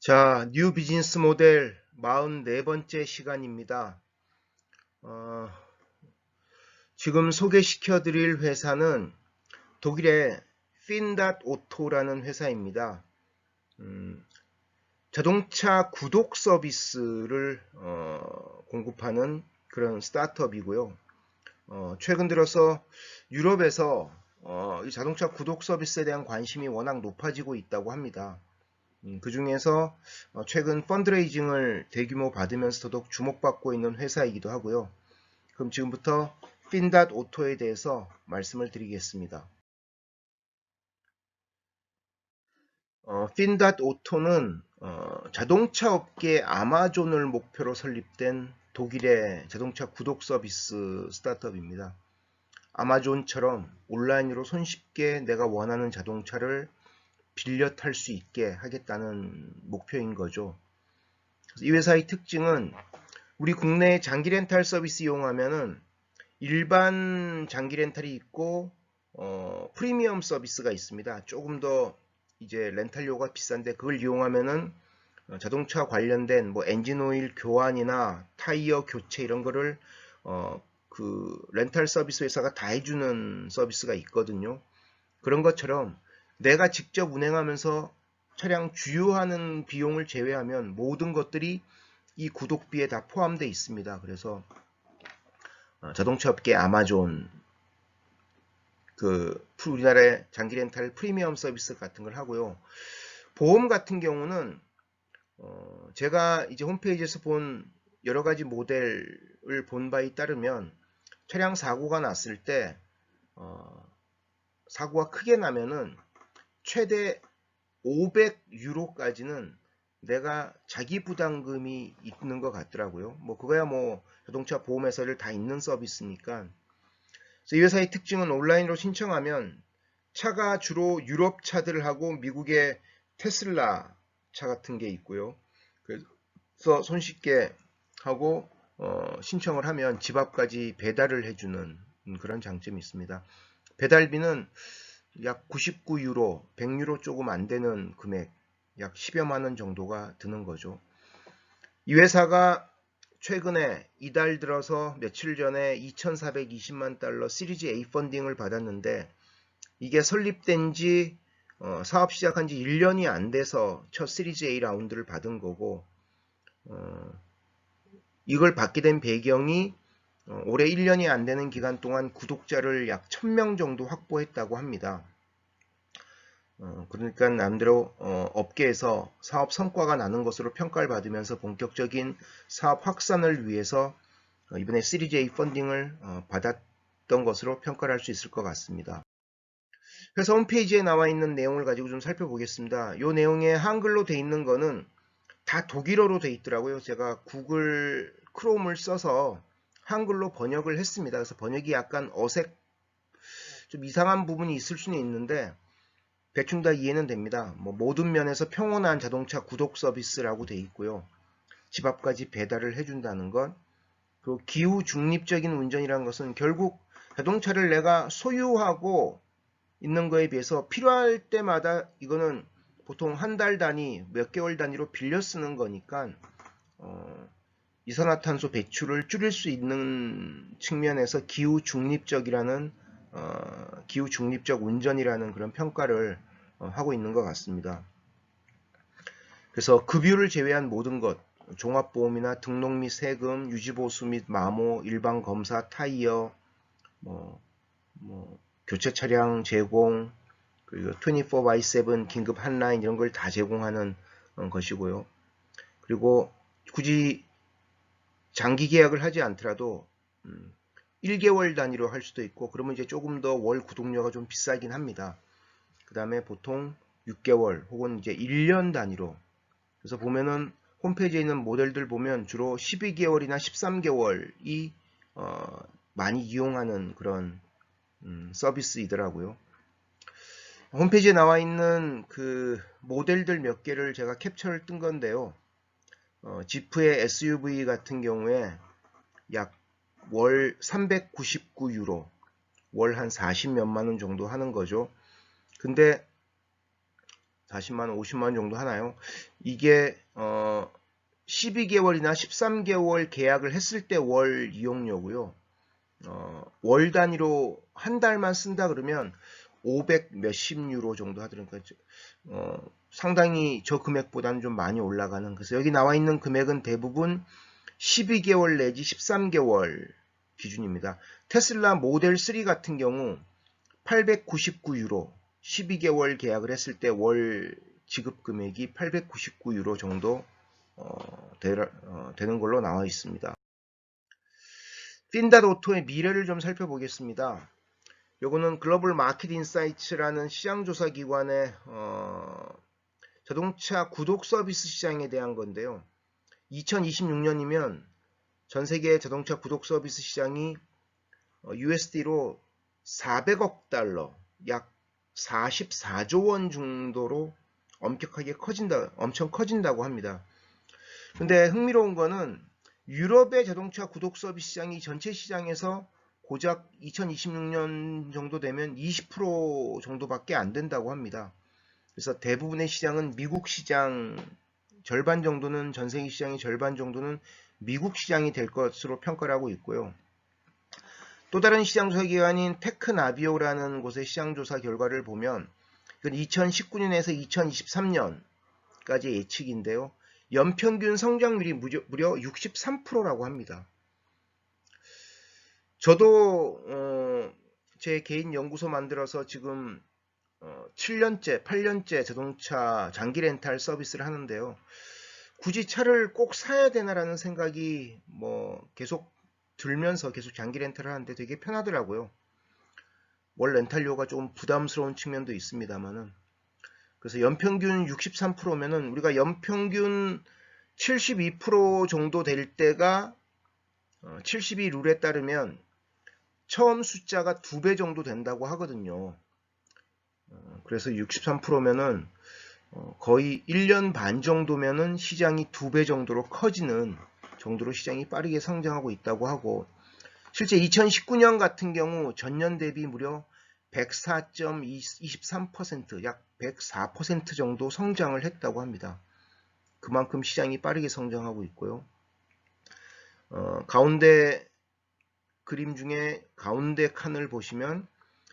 자, 뉴 비즈니스 모델 44번째 시간입니다. 어, 지금 소개시켜 드릴 회사는 독일의 핀닷오토라는 회사입니다. 자동차 구독 서비스를 공급하는 그런 스타트업이고요. 최근 들어서 유럽에서 이 자동차 구독 서비스에 대한 관심이 워낙 높아지고 있다고 합니다. 그 중에서 최근 펀드레이징을 대규모 받으면서 더더욱 주목받고 있는 회사이기도 하고요. 그럼 지금부터 핀닷 오토에 대해서 말씀을 드리겠습니다. 핀닷 오토는 자동차 업계 아마존을 목표로 설립된 독일의 자동차 구독 서비스 스타트업입니다. 아마존처럼 온라인으로 손쉽게 내가 원하는 자동차를 빌려 탈 수 있게 하겠다는 목표인 거죠. 이 회사의 특징은 우리 국내 장기 렌탈 서비스 이용하면은 일반 장기 렌탈이 있고 프리미엄 서비스가 있습니다. 조금 더 이제 렌탈료가 비싼데 그걸 이용하면은 자동차 관련된 뭐 엔진 오일 교환이나 타이어 교체 이런 거를 그 렌탈 서비스 회사가 다 해주는 서비스가 있거든요. 그런 것처럼 내가 직접 운행하면서 차량 주유하는 비용을 제외하면 모든 것들이 이 구독비에 다 포함되어 있습니다. 그래서 자동차 업계 아마존, 그 우리나라의 장기 렌탈 프리미엄 서비스 같은 걸 하고요. 보험 같은 경우는 제가 이제 홈페이지에서 본 여러 가지 모델을 본 바에 따르면 차량 사고가 났을 때 사고가 크게 나면은 최대 500유로까지는 내가 자기 부담금이 있는 것 같더라고요. 뭐 그거야 뭐 자동차 보험회사를 다 있는 서비스니까. 그래서 이 회사의 특징은 온라인으로 신청하면 차가 주로 유럽 차들하고 미국의 테슬라 차 같은 게 있고요. 그래서 손쉽게 하고 신청을 하면 집 앞까지 배달을 해주는 그런 장점이 있습니다. 배달비는 약 99유로, 100유로 조금 안 되는 금액, 약 10여만 원 정도가 드는 거죠. 이 회사가 최근에 이달 들어서 며칠 전에 2,420만 달러 시리즈 A 펀딩을 받았는데 이게 설립된 지 사업 시작한 지 1년이 안 돼서 첫 시리즈 A 라운드를 받은 거고 이걸 받게 된 배경이 올해 1년이 안 되는 기간 동안 구독자를 약 1000명 정도 확보했다고 합니다. 그러니까 남대로 업계에서 사업 성과가 나는 것으로 평가를 받으면서 본격적인 사업 확산을 위해서 이번에 시리즈 A 펀딩을 받았던 것으로 평가를 할 수 있을 것 같습니다. 회사 홈페이지에 나와 있는 내용을 가지고 좀 살펴보겠습니다. 이 내용에 한글로 돼 있는 거는 다 독일어로 돼 있더라고요. 제가 구글 크롬을 써서 한글로 번역을 했습니다. 그래서 번역이 약간 좀 이상한 부분이 있을 수는 있는데 대충 다 이해는 됩니다. 뭐 모든 면에서 평온한 자동차 구독 서비스라고 돼 있고요. 집 앞까지 배달을 해준다는 것. 그리고 기후 중립적인 운전이라는 것은 결국 자동차를 내가 소유하고 있는 거에 비해서 필요할 때마다 이거는 보통 한 달 단위, 몇 개월 단위로 빌려 쓰는 거니까 이산화탄소 배출을 줄일 수 있는 측면에서 기후 중립적이라는 기후 중립적 운전이라는 그런 평가를 하고 있는 것 같습니다. 그래서 급유를 제외한 모든 것, 종합보험이나 등록 및 세금, 유지보수 및 마모, 일반검사, 타이어, 뭐 교체 차량 제공, 그리고 24x7 긴급 한라인 이런 걸 다 제공하는 것이고요. 그리고 굳이 장기 계약을 하지 않더라도 1개월 단위로 할 수도 있고 그러면 이제 조금 더 월 구독료가 좀 비싸긴 합니다. 그 다음에 보통 6개월 혹은 이제 1년 단위로. 그래서 보면은 홈페이지에 있는 모델들 보면 주로 12개월이나 13개월이 많이 이용하는 그런 서비스이더라고요. 홈페이지에 나와 있는 그 모델들 몇 개를 제가 캡처를 뜬 건데요. 지프의 SUV 같은 경우에 약 월 399유로, 월 한 40몇만 원 정도 하는 거죠. 근데 40만원, 50만원 정도 하나요? 이게 12개월이나 13개월 계약을 했을 때 월 이용료고요. 월 단위로 한 달만 쓴다 그러면 500 몇십 유로 정도 하더라고요. 상당히 저 금액보다는 좀 많이 올라가는. 그래서 여기 나와 있는 금액은 대부분 12개월 내지 13개월 기준입니다. 테슬라 모델 3 같은 경우 899유로, 12개월 계약을 했을 때 월 지급 금액이 899유로 정도 되는 걸로 나와 있습니다. 핀닷오토의 미래를 좀 살펴보겠습니다. 요거는 글로벌 마켓 인사이츠라는 시장조사 기관의 자동차 구독 서비스 시장에 대한 건데요. 2026년이면 전 세계 자동차 구독 서비스 시장이 USD로 400억 달러, 약 44조 원 정도로 엄청 커진다고 합니다. 근데 흥미로운 거는 유럽의 자동차 구독 서비스 시장이 전체 시장에서 고작 2026년 정도 되면 20% 정도밖에 안 된다고 합니다. 그래서 대부분의 시장은 미국 시장, 절반 정도는, 전 세계 시장의 절반 정도는 미국 시장이 될 것으로 평가를 하고 있고요. 또 다른 시장조사 기관인 테크나비오라는 곳의 시장조사 결과를 보면 2019년에서 2023년까지 예측인데요. 연평균 성장률이 무려 63%라고 합니다. 저도 제 개인 연구소 만들어서 지금 7년째, 8년째 자동차 장기 렌탈 서비스를 하는데요. 굳이 차를 꼭 사야 되나라는 생각이 계속 들면서 계속 장기 렌탈을 하는데 되게 편하더라고요. 월 렌탈료가 조금 부담스러운 측면도 있습니다만은. 그래서 연평균 63%면은 우리가 연평균 72% 정도 될 때가 72 룰에 따르면 처음 숫자가 2배 정도 된다고 하거든요. 그래서 63%면은 거의 1년 반 정도면은 시장이 2배 정도로 커지는 정도로 시장이 빠르게 성장하고 있다고 하고, 실제 2019년 같은 경우 전년 대비 무려 104.23%, 약 104% 정도 성장을 했다고 합니다. 그만큼 시장이 빠르게 성장하고 있고요. 가운데 그림 중에 가운데 칸을 보시면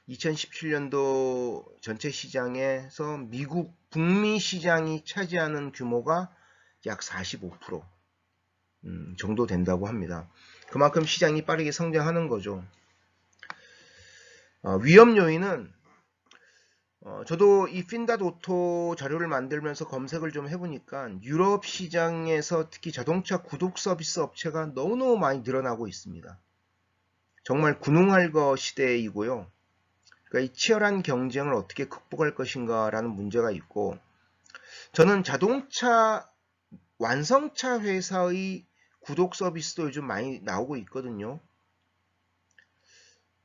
2017년도 전체 시장에서 미국 북미 시장이 차지하는 규모가 약 45% 정도 된다고 합니다. 그만큼 시장이 빠르게 성장하는 거죠. 위험 요인은 저도 이 핀닷오토 자료를 만들면서 검색을 좀 해보니까 유럽 시장에서 특히 자동차 구독 서비스 업체가 너무너무 많이 늘어나고 있습니다. 정말 군웅할거 시대이고요. 그러니까 이 치열한 경쟁을 어떻게 극복할 것인가 라는 문제가 있고, 저는 자동차 완성차 회사의 구독 서비스도 요즘 많이 나오고 있거든요.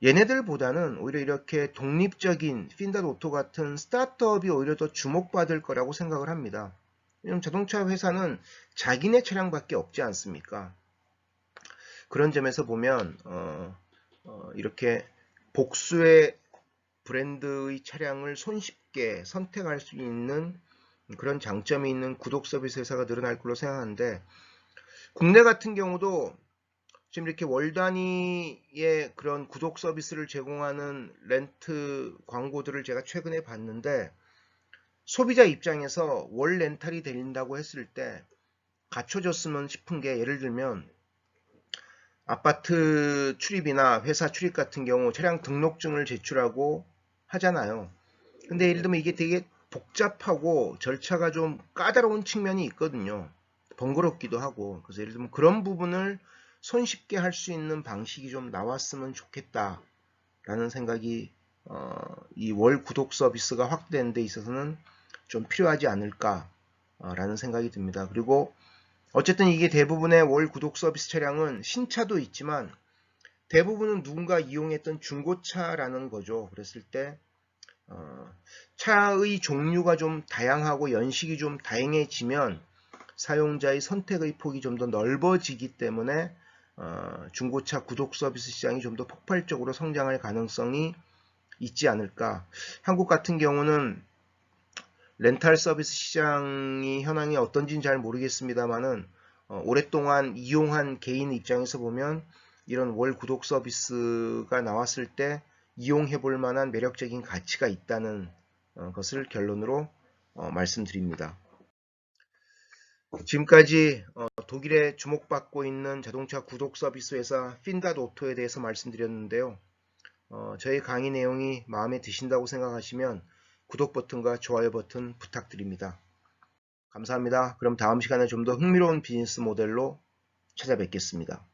얘네들보다는 오히려 이렇게 독립적인 핀닷오토 같은 스타트업이 오히려 더 주목받을 거라고 생각을 합니다. 왜냐면 자동차 회사는 자기네 차량밖에 없지 않습니까? 그런 점에서 보면 이렇게 복수의 브랜드의 차량을 손쉽게 선택할 수 있는 그런 장점이 있는 구독 서비스 회사가 늘어날 걸로 생각하는데, 국내 같은 경우도 지금 이렇게 월 단위의 그런 구독 서비스를 제공하는 렌트 광고들을 제가 최근에 봤는데, 소비자 입장에서 월 렌탈이 된다고 했을 때 갖춰졌으면 싶은 게, 예를 들면 아파트 출입이나 회사 출입 같은 경우 차량 등록증을 제출하고 하잖아요. 근데 예를 들면 이게 되게 복잡하고 절차가 좀 까다로운 측면이 있거든요. 번거롭기도 하고. 그래서 예를 들면 그런 부분을 손쉽게 할 수 있는 방식이 좀 나왔으면 좋겠다 라는 생각이 이 월 구독 서비스가 확대되는 데 있어서는 좀 필요하지 않을까 라는 생각이 듭니다. 그리고 어쨌든 이게 대부분의 월 구독 서비스 차량은 신차도 있지만 대부분은 누군가 이용했던 중고차라는 거죠. 그랬을 때 차의 종류가 좀 다양하고 연식이 좀 다양해지면 사용자의 선택의 폭이 좀 더 넓어지기 때문에 중고차 구독 서비스 시장이 좀 더 폭발적으로 성장할 가능성이 있지 않을까. 한국 같은 경우는 렌탈 서비스 시장이 현황이 어떤지는 잘 모르겠습니다만은 오랫동안 이용한 개인 입장에서 보면 이런 월 구독 서비스가 나왔을 때 이용해 볼 만한 매력적인 가치가 있다는 것을 결론으로 말씀드립니다. 지금까지 독일에 주목받고 있는 자동차 구독 서비스 회사 핀닷오토에 대해서 말씀드렸는데요. 저희 강의 내용이 마음에 드신다고 생각하시면 구독 버튼과 좋아요 버튼 부탁드립니다. 감사합니다. 그럼 다음 시간에 좀 더 흥미로운 비즈니스 모델로 찾아뵙겠습니다.